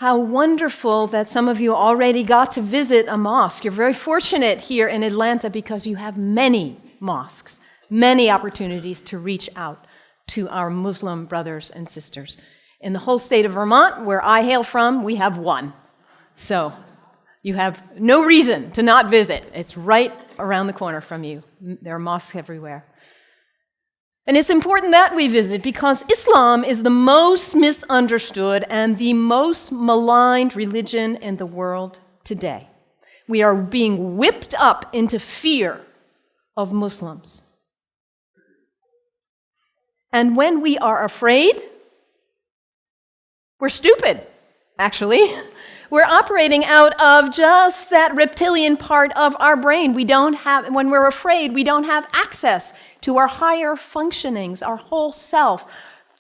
How wonderful that some of you already got to visit a mosque. You're very fortunate here in Atlanta because you have many mosques, many opportunities to reach out to our Muslim brothers and sisters. In the whole state of Vermont, where I hail from, we have one. So you have no reason to not visit. It's right around the corner from you. There are mosques everywhere. And it's important that we visit because Islam is the most misunderstood and the most maligned religion in the world today. We are being whipped up into fear of Muslims. And when we are afraid, we're stupid, actually. We're operating out of just that reptilian part of our brain. When we're afraid, we don't have access to our higher functionings, our whole self,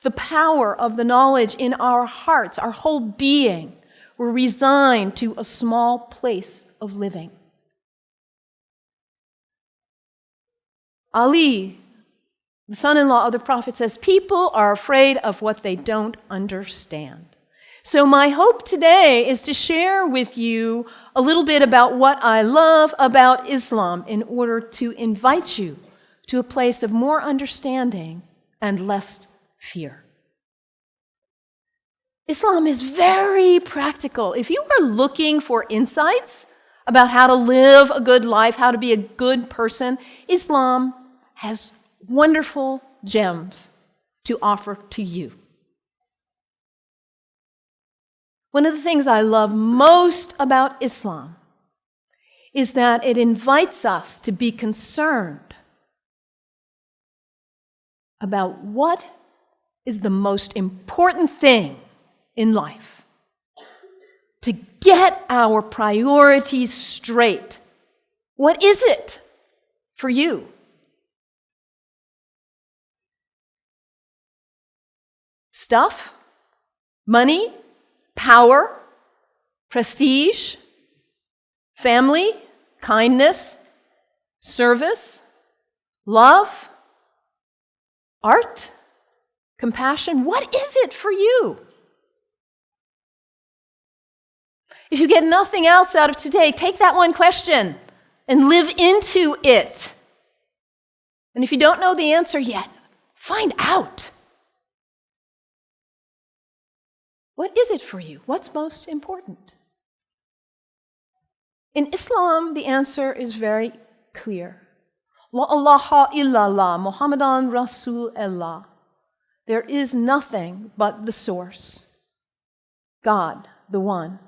the power of the knowledge in our hearts, our whole being. We're resigned to a small place of living. Ali, the son-in-law of the Prophet, says, people are afraid of what they don't understand. So my hope today is to share with you a little bit about what I love about Islam in order to invite you to a place of more understanding and less fear. Islam is very practical. If you are looking for insights about how to live a good life, how to be a good person, Islam has wonderful gems to offer to you. One of the things I love most about Islam is that it invites us to be concerned about what is the most important thing in life. To get our priorities straight. What is it for you? Stuff? Money? Power, prestige, family, kindness, service, love, art, compassion. What is it for you? If you get nothing else out of today, take that one question and live into it. And if you don't know the answer yet, find out. What is it for you? What's most important? In Islam, the answer is very clear. La ilaha illallah, Muhammadan Rasulullah. There is nothing but the source. God, the one.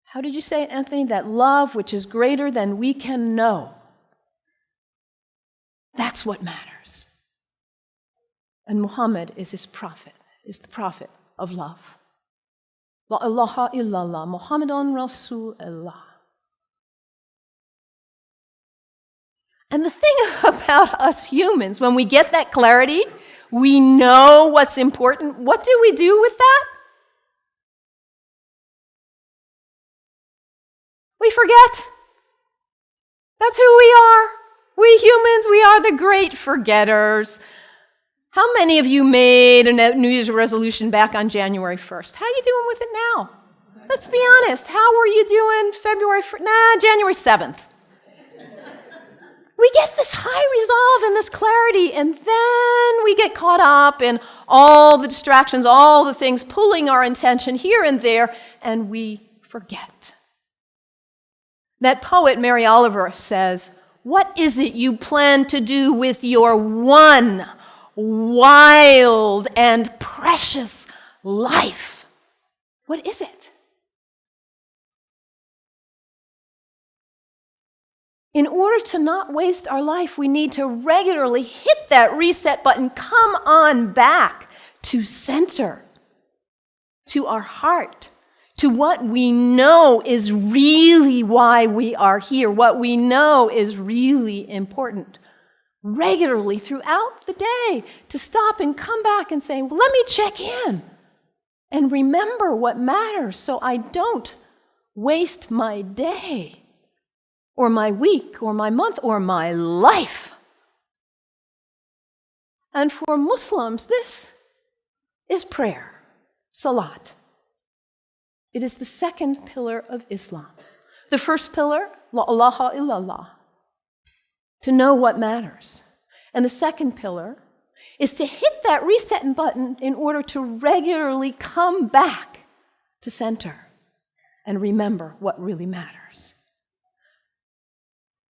How did you say it, Anthony? That love which is greater than we can know. That's what matters. And Muhammad is his prophet. Is the prophet of love. La ilaha illallah, Muhammadan Rasulullah. And the thing about us humans, when we get that clarity, we know what's important. What do we do with that? We forget. That's who we are. We humans, we are the great forgetters. How many of you made a New Year's resolution back on January 1st? How are you doing with it now? Let's be honest. How were you doing January 7th? We get this high resolve and this clarity, and then we get caught up in all the distractions, all the things pulling our attention here and there, and we forget. That poet, Mary Oliver, says, what is it you plan to do with your one wild and precious life? What is it? In order to not waste our life, we need to regularly hit that reset button, come on back to center, to our heart, to what we know is really why we are here, what we know is really important. Regularly throughout the day to stop and come back and say, well, let me check in and remember what matters so I don't waste my day or my week or my month or my life. And for Muslims, this is prayer, salat. It is the second pillar of Islam. The first pillar, la ilaha illallah, to know what matters. And the second pillar is to hit that reset button in order to regularly come back to center and remember what really matters.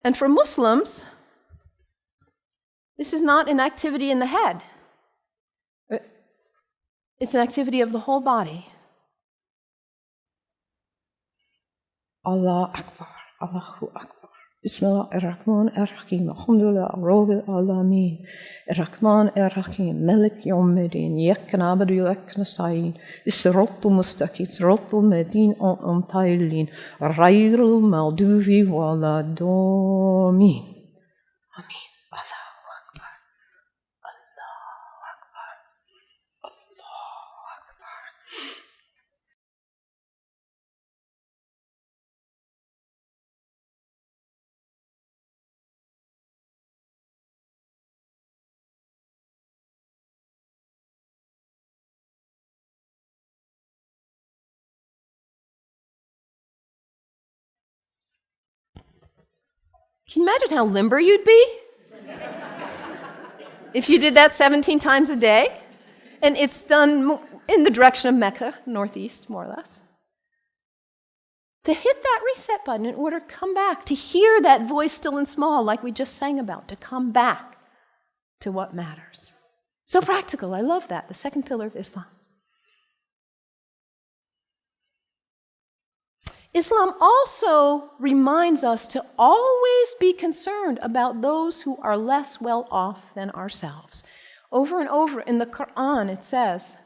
And for Muslims, this is not an activity in the head. It's an activity of the whole body. Allah Akbar, Allahu Akbar. Bismillah ar-Rahman ar-Rahim. Alhamdulillah, Rabbil Alameen. Ar-Rahman ar-Rahim. Malik Yawmiddin. Iyyak na'budu wa iyyak nasta'in. As-siratal mustaqim. Siratal ladhina an'amta alayhim. Ghayril maghdubi waladdallin. Amin. Allahu Akbar. Allahu Akbar. Allahu Akbar. Can you imagine how limber you'd be if you did that 17 times a day? And it's done in the direction of Mecca, northeast, more or less. To hit that reset button in order to come back, to hear that voice still and small, like we just sang about, to come back to what matters. So practical, I love that, the second pillar of Islam. Islam also reminds us to always be concerned about those who are less well off than ourselves. Over and over in the Quran it says,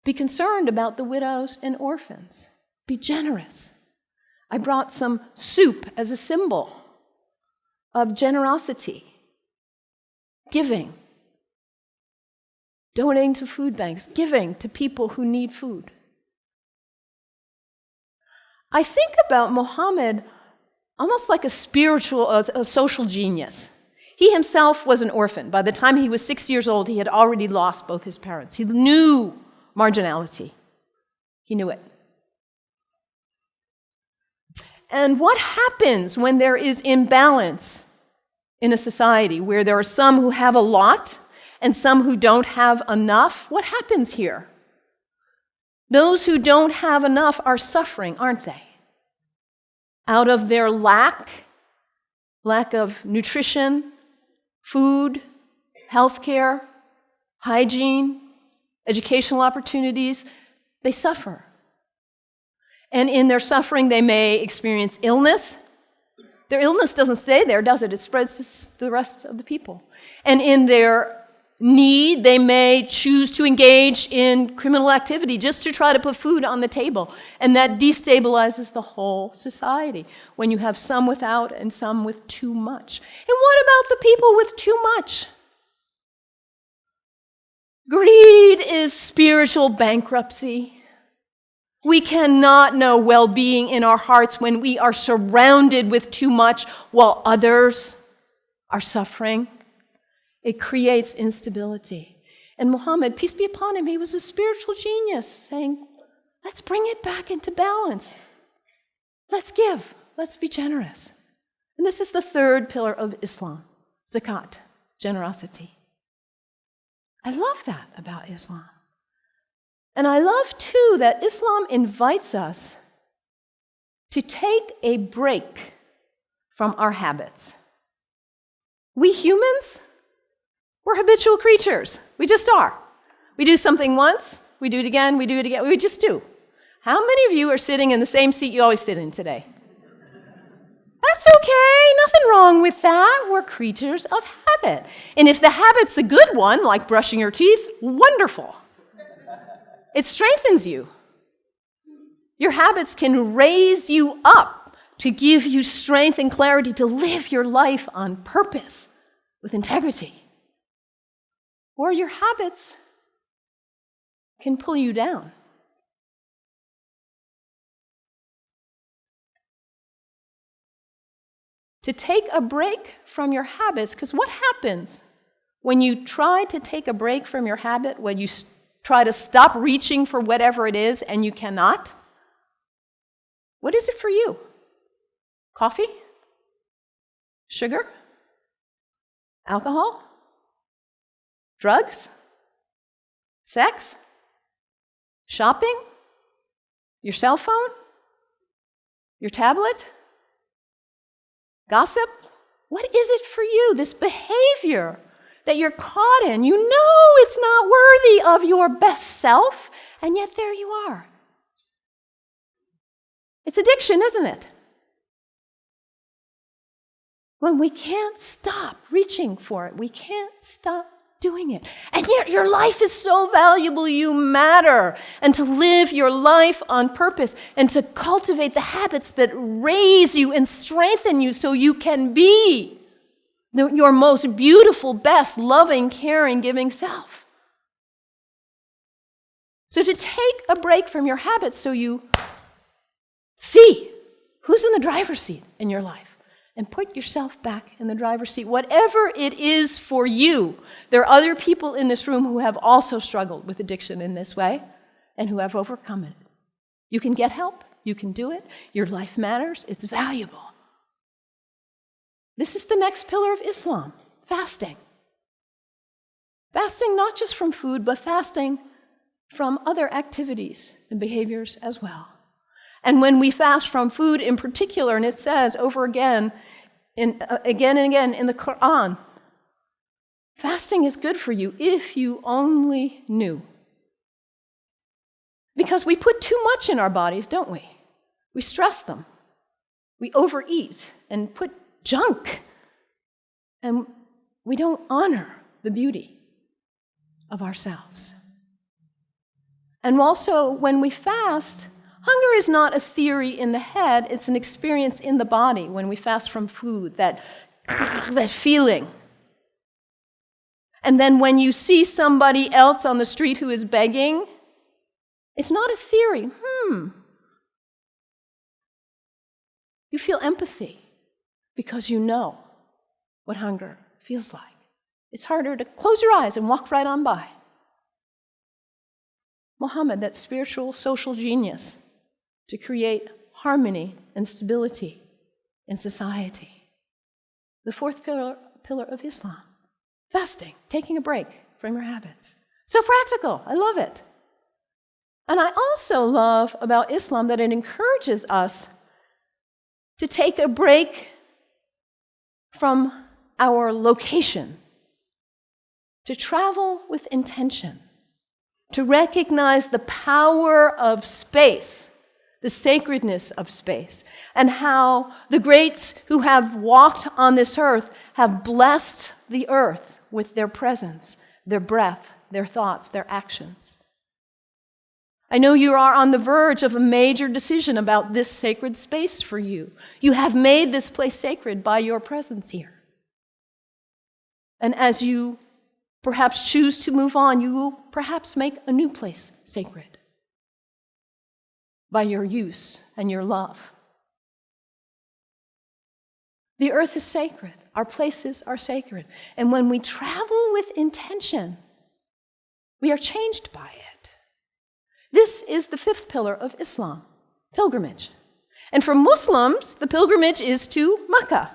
be concerned about the widows and orphans. Be generous. I brought some soup as a symbol of generosity, giving, donating to food banks, giving to people who need food. I think about Muhammad almost like a social genius. He himself was an orphan. By the time he was 6 years old, he had already lost both his parents. He knew marginality. He knew it. And what happens when there is imbalance in a society where there are some who have a lot and some who don't have enough? What happens here? Those who don't have enough are suffering, aren't they? Out of their lack of nutrition, food, healthcare, hygiene, educational opportunities, they suffer. And in their suffering, they may experience illness. Their illness doesn't stay there, does it? It spreads to the rest of the people. And in their need, they may choose to engage in criminal activity just to try to put food on the table. And that destabilizes the whole society when you have some without and some with too much. And what about the people with too much? Greed is spiritual bankruptcy. We cannot know well-being in our hearts when we are surrounded with too much while others are suffering. It creates instability. And Muhammad, peace be upon him, he was a spiritual genius, saying, let's bring it back into balance. Let's give. Let's be generous. And this is the third pillar of Islam, zakat, generosity. I love that about Islam. And I love, too, that Islam invites us to take a break from our habits. We humans, we're habitual creatures. We just are. We do something once, we do it again, we just do. How many of you are sitting in the same seat you always sit in today? That's okay, nothing wrong with that. We're creatures of habit. And if the habit's a good one, like brushing your teeth, wonderful. It strengthens you. Your habits can raise you up to give you strength and clarity to live your life on purpose with integrity. Or your habits can pull you down. To take a break from your habits, because what happens when you try to take a break from your habit, when you try to stop reaching for whatever it is and you cannot? What is it for you? Coffee? Sugar? Alcohol? Drugs? Sex? Shopping? Your cell phone? Your tablet? Gossip? What is it for you, this behavior that you're caught in? You know it's not worthy of your best self, and yet there you are. It's addiction, isn't it? When we can't stop reaching for it, we can't stop doing it. And yet your life is so valuable, you matter. And to live your life on purpose and to cultivate the habits that raise you and strengthen you so you can be your most beautiful, best, loving, caring, giving self. So to take a break from your habits so you see who's in the driver's seat in your life. And put yourself back in the driver's seat, whatever it is for you. There are other people in this room who have also struggled with addiction in this way and who have overcome it. You can get help. You can do it. Your life matters. It's valuable. This is the next pillar of Islam, fasting. Fasting not just from food, but fasting from other activities and behaviors as well. And when we fast from food in particular, and it says over again and again in the Quran, fasting is good for you if you only knew. Because we put too much in our bodies, don't we? We stress them. We overeat and put junk. And we don't honor the beauty of ourselves. And also, when we fast, hunger is not a theory in the head, it's an experience in the body when we fast from food, that feeling. And then when you see somebody else on the street who is begging, it's not a theory. You feel empathy because you know what hunger feels like. It's harder to close your eyes and walk right on by. Muhammad, that spiritual social genius, to create harmony and stability in society. The fourth pillar of Islam, fasting, taking a break from your habits. So practical, I love it. And I also love about Islam that it encourages us to take a break from our location, to travel with intention, to recognize the power of space, the sacredness of space, and how the greats who have walked on this earth have blessed the earth with their presence, their breath, their thoughts, their actions. I know you are on the verge of a major decision about this sacred space for you. You have made this place sacred by your presence here. And as you perhaps choose to move on, you will perhaps make a new place sacred by your use and your love. The earth is sacred. Our places are sacred. And when we travel with intention, we are changed by it. This is the fifth pillar of Islam, pilgrimage. And for Muslims, the pilgrimage is to Mecca,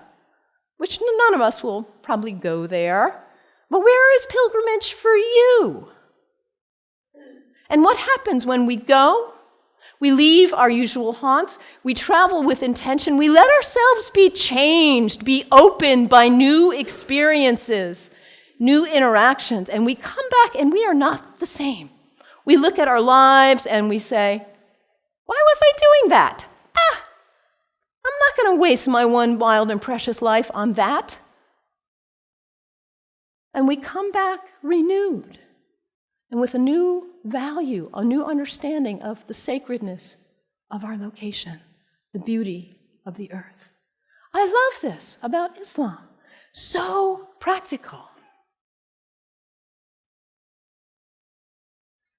which none of us will probably go there. But where is pilgrimage for you? And what happens when we go? We leave our usual haunts. We travel with intention. We let ourselves be changed, be opened by new experiences, new interactions. And we come back and we are not the same. We look at our lives and we say, why was I doing that? I'm not going to waste my one wild and precious life on that. And we come back renewed and with a new value, a new understanding of the sacredness of our location, the beauty of the earth. I love this about Islam. So practical.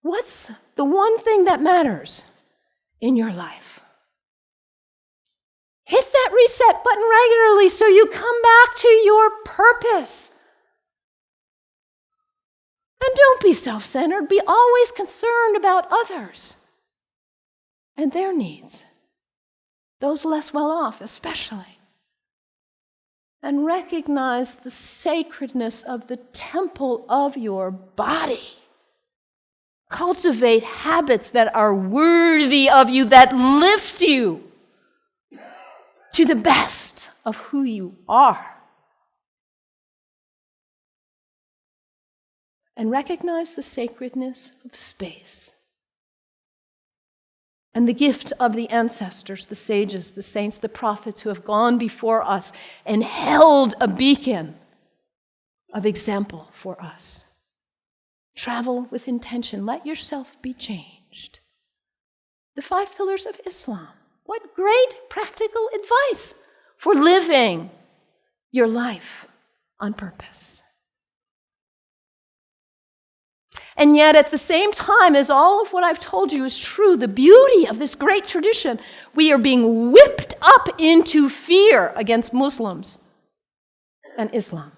What's the one thing that matters in your life? Hit that reset button regularly so you come back to your purpose. And don't be self-centered. Be always concerned about others and their needs. those less well off especially. And recognize the sacredness of the temple of your body. Cultivate habits that are worthy of you, that lift you to the best of who you are. And recognize the sacredness of space and the gift of the ancestors, the sages, the saints, the prophets who have gone before us and held a beacon of example for us. Travel with intention. Let yourself be changed. The 5 pillars of Islam. What great practical advice for living your life on purpose. And yet, at the same time as all of what I've told you is true, the beauty of this great tradition, we are being whipped up into fear against Muslims and Islam.